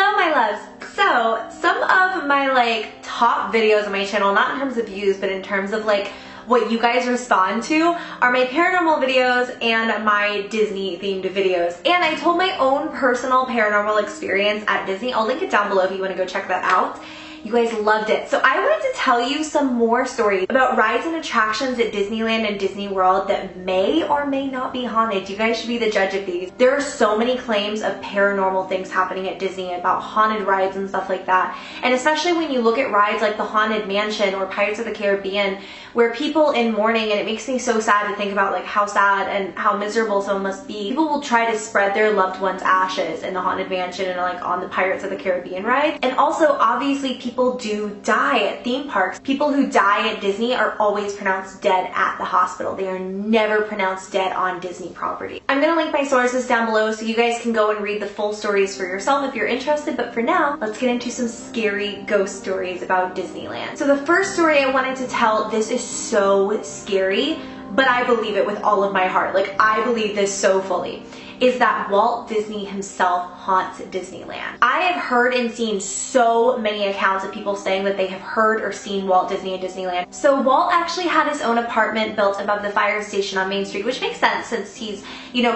Hello my loves! So some of my top videos on my channel, not in terms of views, but in terms of what you guys respond to, are my paranormal videos and my Disney themed videos. And I told my own personal paranormal experience at Disney. I'll link it down below if you want to go check that out. You guys loved it. So I wanted to tell you some more stories about rides and attractions at Disneyland and Disney World that may or may not be haunted. You guys should be the judge of these. There are so many claims of paranormal things happening at Disney about haunted rides and stuff like that. And especially when you look at rides like the Haunted Mansion or Pirates of the Caribbean, where people in mourning, and it makes me so sad to think about how sad and how miserable someone must be. People will try to spread their loved one's ashes in the Haunted Mansion and on the Pirates of the Caribbean ride. And also, obviously, people do die at theme parks. People who die at Disney are always pronounced dead at the hospital. They are never pronounced dead on Disney property. I'm gonna link my sources down below so you guys can go and read the full stories for yourself if you're interested, but for now, let's get into some scary ghost stories about Disneyland. So the first story I wanted to tell, this is so scary, but I believe it with all of my heart. I believe this so fully. Is that Walt Disney himself haunts Disneyland. I have heard and seen so many accounts of people saying that they have heard or seen Walt Disney at Disneyland. So Walt actually had his own apartment built above the fire station on Main Street, which makes sense since he's,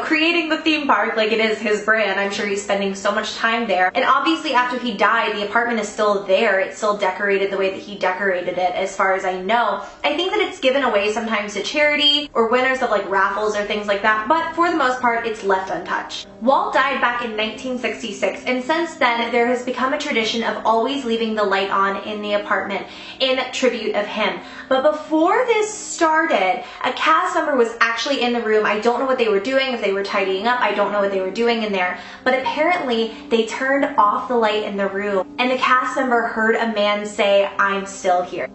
creating the theme park like it is his brand. I'm sure he's spending so much time there. And obviously after he died, the apartment is still there. It's still decorated the way that he decorated it, as far as I know. I think that it's given away sometimes to charity or winners of raffles or things like that, but for the most part, it's left untouched. Walt died back in 1966, and since then there has become a tradition of always leaving the light on in the apartment in tribute of him. But before this started, a cast member was actually in the room. I don't know what they were doing, if they were tidying up, I don't know what they were doing in there, but apparently they turned off the light in the room, and the cast member heard a man say, "I'm still here."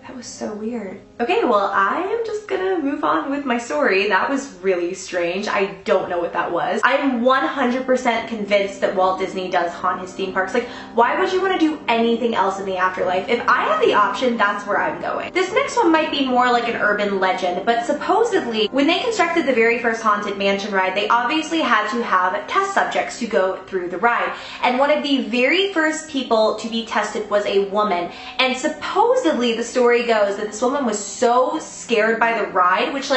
That was so weird. Okay, well, I am just gonna move on with my story. That was really strange. I don't know what that was. I'm 100% convinced that Walt Disney does haunt his theme parks. Why would you want to do anything else in the afterlife? If I have the option, that's where I'm going. This next one might be more like an urban legend, but supposedly, when they constructed the very first Haunted Mansion ride, they obviously had to have test subjects to go through the ride. And one of the very first people to be tested was a woman. And supposedly, the story goes that this woman was so scared by the ride, which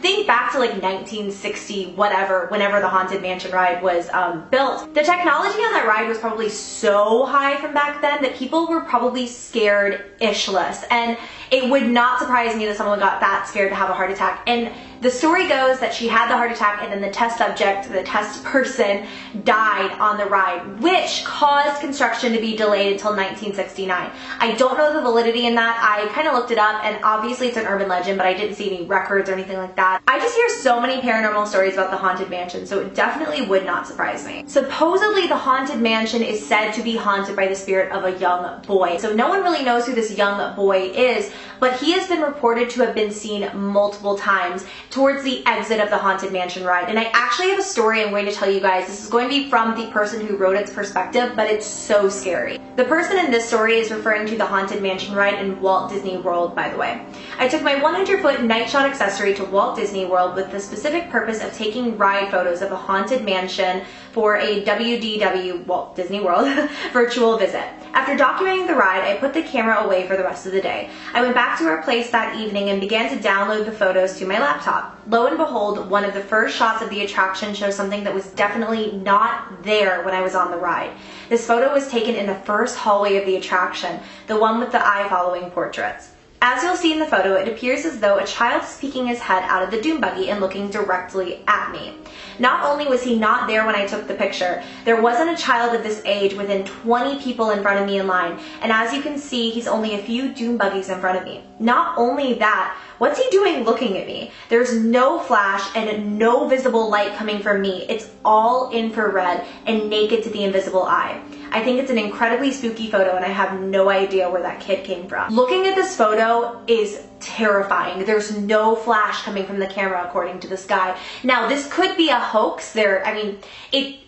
think back to 1960 whatever, whenever the Haunted Mansion ride was built. The technology on that ride was probably so high from back then that people were probably scared-ishless, and it would not surprise me that someone got that scared to have a heart attack. And the story goes that she had the heart attack, and then the test subject, the test person, died on the ride, which caused construction to be delayed until 1969. I don't know the validity in that. I kind of looked it up, and obviously it's an urban legend, but I didn't see any records or anything like that. I just hear so many paranormal stories about the Haunted Mansion, so it definitely would not surprise me. Supposedly, the Haunted Mansion is said to be haunted by the spirit of a young boy. So no one really knows who this young boy is, but he has been reported to have been seen multiple times towards the exit of the Haunted Mansion ride. And I actually have a story I'm going to tell you guys. This is going to be from the person who wrote its perspective, but it's so scary. The person in this story is referring to the Haunted Mansion ride in Walt Disney World, by the way. I took my 100-foot night shot accessory to Walt Disney World with the specific purpose of taking ride photos of a Haunted Mansion for a WDW Walt Disney World virtual visit. After documenting the ride, I put the camera away for the rest of the day. I went back to our place that evening and began to download the photos to my laptop. Lo and behold, one of the first shots of the attraction shows something that was definitely not there when I was on the ride. This photo was taken in the first hallway of the attraction, the one with the eye-following portraits. As you'll see in the photo, it appears as though a child is peeking his head out of the doom buggy and looking directly at me. Not only was he not there when I took the picture, there wasn't a child of this age within 20 people in front of me in line, and as you can see, he's only a few doom buggies in front of me. Not only that, what's he doing looking at me? There's no flash and no visible light coming from me. It's all infrared and naked to the invisible eye. I think it's an incredibly spooky photo, and I have no idea where that kid came from. Looking at this photo is terrifying. There's no flash coming from the camera, according to this guy. Now, this could be a hoax.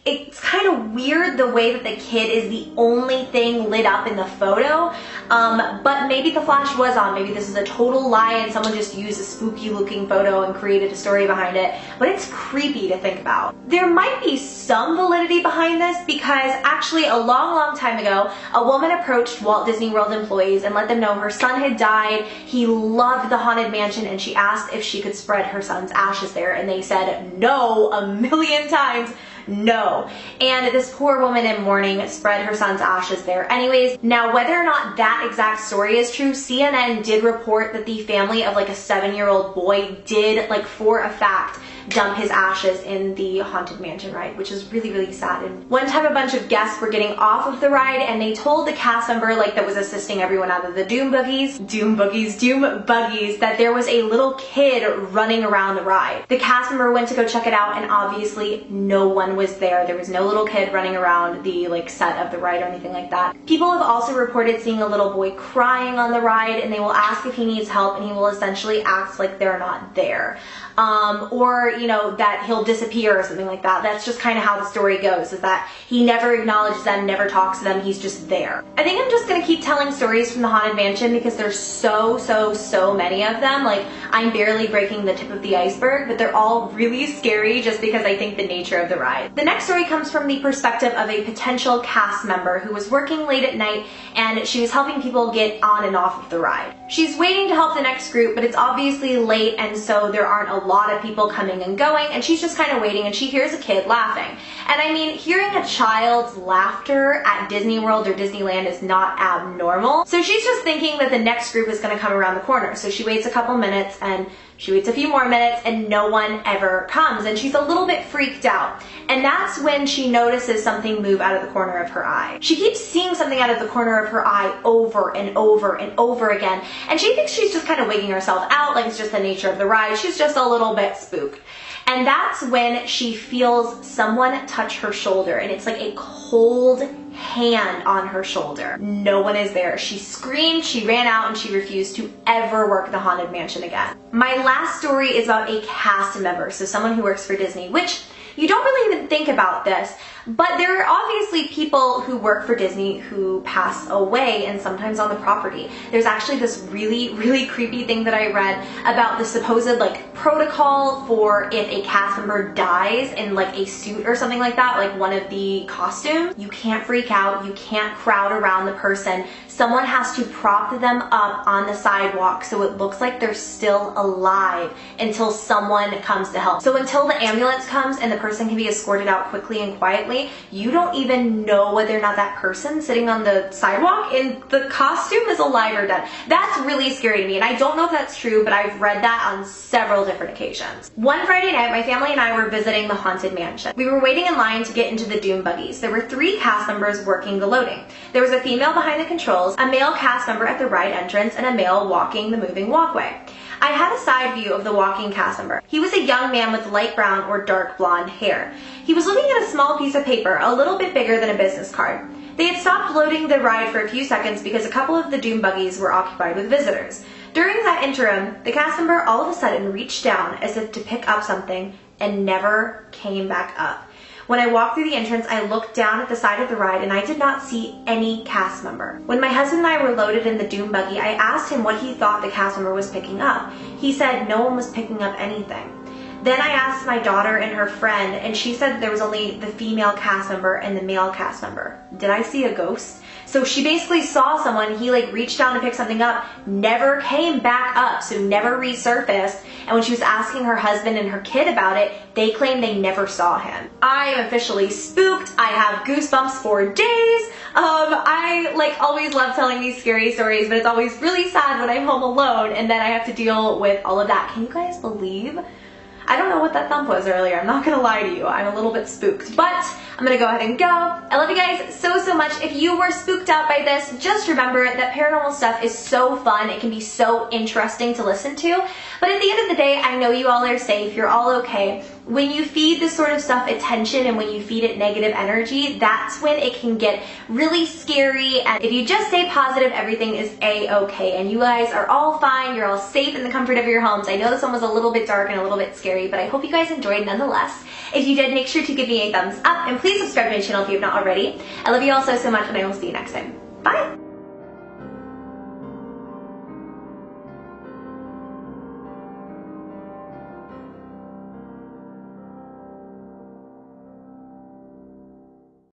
It's kind of weird the way that the kid is the only thing lit up in the photo, but maybe the flash was on. Maybe this is a total lie and someone just used a spooky looking photo and created a story behind it, but it's creepy to think about. There might be some validity behind this because actually a long time ago, a woman approached Walt Disney World employees and let them know her son had died. He loved the Haunted Mansion and she asked if she could spread her son's ashes there, and they said no a million times. No. And this poor woman in mourning spread her son's ashes there. Anyways, now whether or not that exact story is true, CNN did report that the family of like a 7-year-old boy did, like for a fact, dump his ashes in the Haunted Mansion ride, which is really sad. And one time a bunch of guests were getting off of the ride and they told the cast member, like, that was assisting everyone out of the doom buggies, that there was a little kid running around the ride. The cast member went to go check it out and obviously no one was there. There was no little kid running around the like set of the ride or anything like that. People have also reported seeing a little boy crying on the ride, and they will ask if he needs help and he will essentially act like they're not there. Or, you know, that he'll disappear or something like that. That's just kind of how the story goes, is that he never acknowledges them, never talks to them, he's just there. I think I'm just gonna keep telling stories from the Haunted Mansion because there's so many of them. Like, I'm barely breaking the tip of the iceberg, but they're all really scary just because I think the nature of the ride. The next story comes from the perspective of a potential cast member who was working late at night and she was helping people get on and off of the ride. She's waiting to help the next group, but it's obviously late and so there aren't a lot of people coming and going, and she's just kind of waiting and she hears a kid laughing. And I mean, hearing a child's laughter at Disney World or Disneyland is not abnormal. So she's just thinking that the next group is going to come around the corner. So she waits a couple minutes and she waits a few more minutes and no one ever comes, and she's a little bit freaked out. And that's when she notices something move out of the corner of her eye. She keeps seeing something out of the corner of her eye over and over again, and she thinks she's just kind of wigging herself out, like it's just the nature of the ride. She's just a little bit spooked. And that's when she feels someone touch her shoulder, and it's like a cold hand on her shoulder. No one is there. She screamed, she ran out, and she refused to ever work the Haunted Mansion again. My last story is about a cast member, so someone who works for Disney, which you don't really even think about this, but there are obviously people who work for Disney who pass away, and sometimes on the property. There's actually this really creepy thing that I read about the supposed like protocol for if a cast member dies in like a suit or something like that, like one of the costumes. You can't freak out, you can't crowd around the person. Someone has to prop them up on the sidewalk so it looks like they're still alive until someone comes to help. So until the ambulance comes and the person can be escorted out quickly and quietly, you don't even know whether or not that person sitting on the sidewalk in the costume is alive or dead. That's really scary to me, and I don't know if that's true, but I've read that on several different occasions. One Friday night, my family and I were visiting the Haunted Mansion. We were waiting in line to get into the Doom buggies. There were 3 cast members working the loading. There was a female behind the controls, a male cast member at the ride entrance, and a male walking the moving walkway. I had a side view of the walking cast member. He was a young man with light brown or dark blonde hair. He was looking at a small piece of paper, a little bit bigger than a business card. They had stopped loading the ride for a few seconds because a couple of the Doom buggies were occupied with visitors. During that interim, the cast member all of a sudden reached down as if to pick up something and never came back up. When I walked through the entrance, I looked down at the side of the ride and I did not see any cast member. When my husband and I were loaded in the Doom buggy, I asked him what he thought the cast member was picking up. He said no one was picking up anything. Then I asked my daughter and her friend, and she said there was only the female cast member and the male cast member. Did I see a ghost? So she basically saw someone, he like reached down to pick something up, never came back up, so never resurfaced. And when she was asking her husband and her kid about it, they claimed they never saw him. I am officially spooked. I have goosebumps for days. I like always love telling these scary stories, but it's always really sad when I'm home alone and then I have to deal with all of that. Can you guys believe? I don't know what that thump was earlier. I'm not gonna lie to you. I'm a little bit spooked, but I'm gonna go ahead and go. I love you guys so much. If you were spooked out by this, just remember that paranormal stuff is so fun. It can be so interesting to listen to. But at the end of the day, I know you all are safe. You're all okay. when you feed this sort of stuff attention and when you feed it negative energy, that's when it can get really scary. And if you just stay positive, everything is a-okay. And you guys are all fine. You're all safe in the comfort of your homes. I know this one was a little bit dark and a little bit scary, but I hope you guys enjoyed nonetheless. If you did, make sure to give me a thumbs up and please subscribe to my channel if you have not already. I love you all so much and I will see you next time. Bye!